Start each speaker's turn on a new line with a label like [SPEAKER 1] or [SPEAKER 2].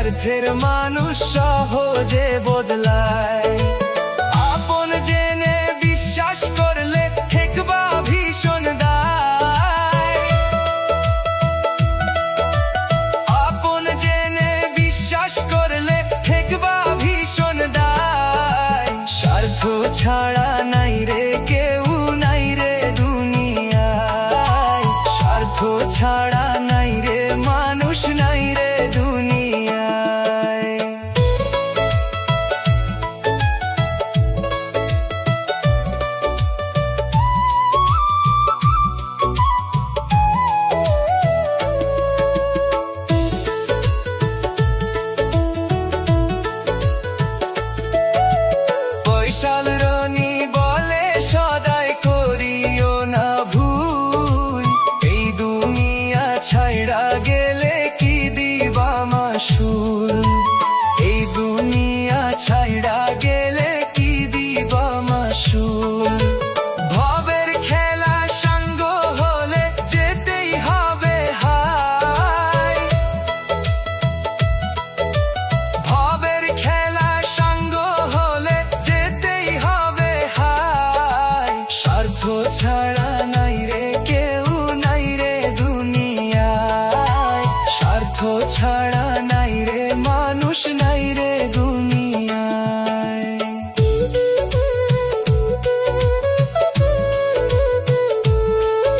[SPEAKER 1] স্বার্থের মানুষ সহজে বদলায়। আপন জেনে বিশ্বাস করলে ঠেকবা ভীষণ দায়। আপন জেনে বিশ্বাস করলে ঠেকবা ভীষণ দায়। স্বার্থ ছাড়া নাই রে কেউ নাই রে দুনিয়ায়। স্বার্থ ছাড়া নাই রে মানুষ নাই রে দুনিয়ায়। বৈশাল রনি বলে সদাই করিও না ভুল। এই দুনিয়া ছাইড়া গেলে কি দিবা মাসুল। এই দুনিয়া ছাইড়া গেলে কি দিবা মাসুল। ভবের খেলা সঙ্গ হলে যেতেই হবে হায়। ভবের খেলা সঙ্গ হলে যেতেই হবে হায়। স্বার্থ ছাড়া নাই রে কেউ নাই রে দুনিয়ায়। স্বার্থ ছাড়া নাই রে মানুষ নাই।